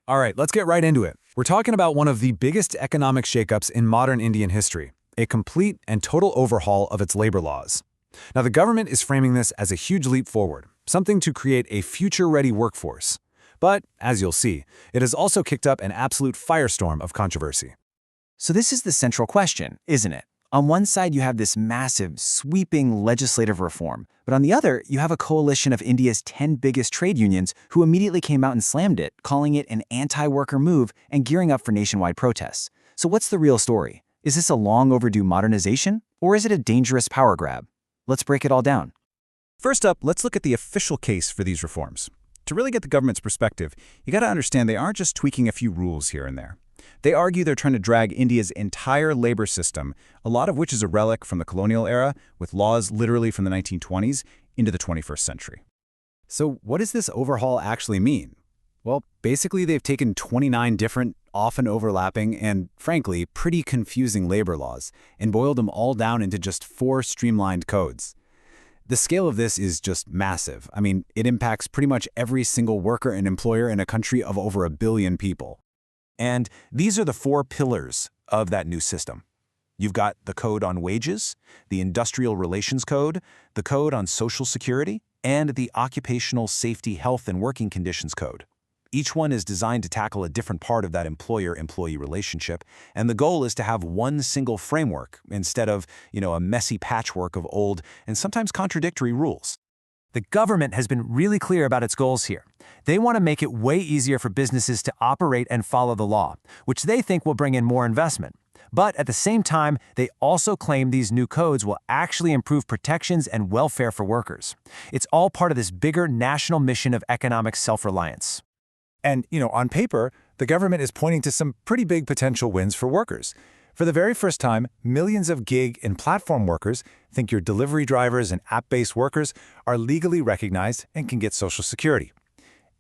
All right, let's get right into it. We're talking about one of the biggest economic shakeups in modern Indian history, a complete and total overhaul of its labor laws. Now, the government is framing this as a huge leap forward, something to create a future-ready workforce. But, as you'll see, it has also kicked up an absolute firestorm of controversy. So this is the central question, isn't it? On one side, you have this massive, sweeping legislative reform, but on the other, you have a coalition of India's 10 biggest trade unions who immediately came out and slammed it, calling it an anti-worker move and gearing up for nationwide protests. So what's the real story? Is this a long overdue modernization, or is it a dangerous power grab? Let's break it all down. First up, let's look at the official case for these reforms. To really get the government's perspective, you got to understand they aren't just tweaking a few rules here and there. They argue they're trying to drag India's entire labor system, a lot of which is a relic from the colonial era, with laws literally from the 1920s, into the 21st century. So what does this overhaul actually mean? Well, basically they've taken 29 different, often overlapping, and frankly, pretty confusing labor laws, and boiled them all down into just 4 streamlined codes. The scale of this is just massive. I mean, it impacts pretty much every single worker and employer in a country of over 1 billion people. And these are the 4 pillars of that new system. You've got the Code on Wages, the Industrial Relations Code, the Code on Social Security, and the Occupational Safety, Health, and Working Conditions Code. Each one is designed to tackle a different part of that employer-employee relationship, and the goal is to have one single framework instead of, a messy patchwork of old and sometimes contradictory rules. The government has been really clear about its goals here. They want to make it way easier for businesses to operate and follow the law, which they think will bring in more investment. But at the same time, they also claim these new codes will actually improve protections and welfare for workers. It's all part of this bigger national mission of economic self-reliance. And, on paper, the government is pointing to some pretty big potential wins for workers. For the very first time, millions of gig and platform workers, think your delivery drivers and app-based workers, are legally recognized and can get Social Security.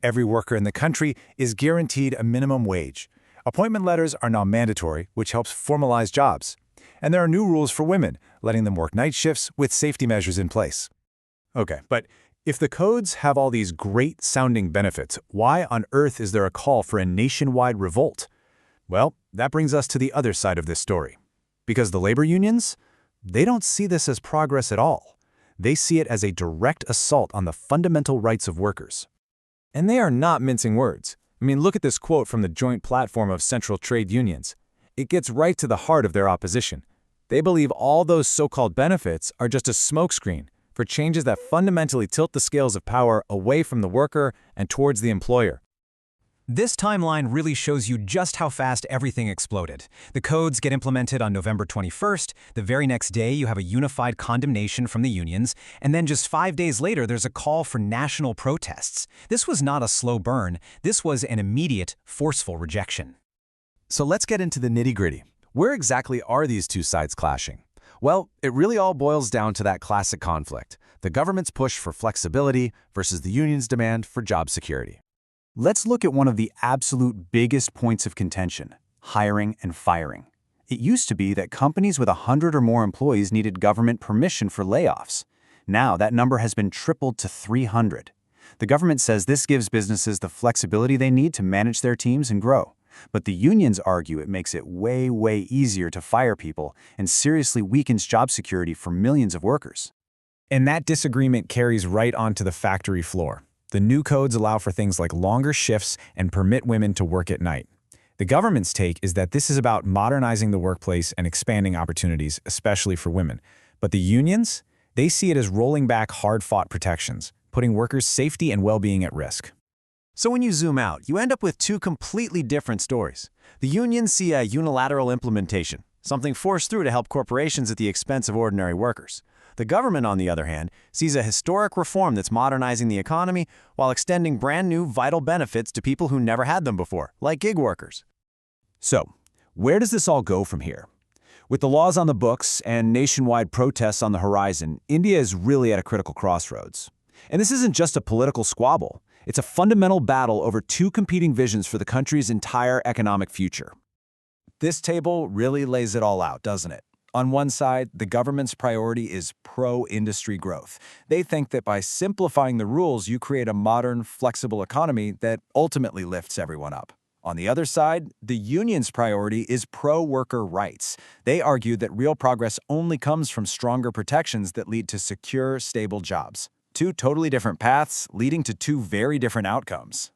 Every worker in the country is guaranteed a minimum wage. Appointment letters are now mandatory, which helps formalize jobs. And there are new rules for women, letting them work night shifts with safety measures in place. Okay, but if the codes have all these great-sounding benefits, why on earth is there a call for a nationwide revolt? Well, that brings us to the other side of this story. Because the labor unions, they don't see this as progress at all. They see it as a direct assault on the fundamental rights of workers. And they are not mincing words. I mean, look at this quote from the Joint Platform of Central Trade Unions. It gets right to the heart of their opposition. They believe all those so-called benefits are just a smokescreen for changes that fundamentally tilt the scales of power away from the worker and towards the employer. This timeline really shows you just how fast everything exploded. The codes get implemented on November 21st, the very next day you have a unified condemnation from the unions, and then just 5 days later there's a call for national protests. This was not a slow burn, this was an immediate, forceful rejection. So let's get into the nitty-gritty. Where exactly are these two sides clashing? Well, it really all boils down to that classic conflict, the government's push for flexibility versus the union's demand for job security. Let's look at one of the absolute biggest points of contention, hiring and firing. It used to be that companies with 100 or more employees needed government permission for layoffs. Now that number has been tripled to 300. The government says this gives businesses the flexibility they need to manage their teams and grow. But the unions argue it makes it way easier to fire people and seriously weakens job security for millions of workers. And that disagreement carries right onto the factory floor. The new codes allow for things like longer shifts and permit women to work at night. The government's take is that this is about modernizing the workplace and expanding opportunities, especially for women. But the unions, they see it as rolling back hard-fought protections, putting workers' safety and well-being at risk. So when you zoom out, you end up with 2 completely different stories. The unions see a unilateral implementation, something forced through to help corporations at the expense of ordinary workers. The government, on the other hand, sees a historic reform that's modernizing the economy while extending brand new vital benefits to people who never had them before, like gig workers. So, where does this all go from here? With the laws on the books and nationwide protests on the horizon, India is really at a critical crossroads. And this isn't just a political squabble. It's a fundamental battle over 2 competing visions for the country's entire economic future. This table really lays it all out, doesn't it? On one side, the government's priority is pro-industry growth. They think that by simplifying the rules, you create a modern, flexible economy that ultimately lifts everyone up. On the other side, the union's priority is pro-worker rights. They argue that real progress only comes from stronger protections that lead to secure, stable jobs. Two totally different paths leading to two very different outcomes.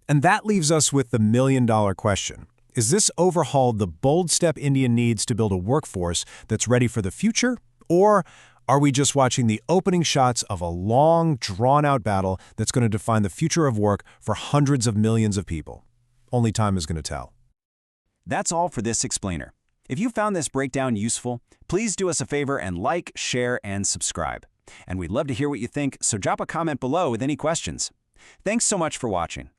And that leaves us with the million-dollar question. Is this overhaul the bold step India needs to build a workforce that's ready for the future? Or are we just watching the opening shots of a long, drawn-out battle that's going to define the future of work for hundreds of millions of people? Only time is going to tell. That's all for this explainer. If you found this breakdown useful, please do us a favor and like, share, and subscribe. And we'd love to hear what you think, so drop a comment below with any questions. Thanks so much for watching.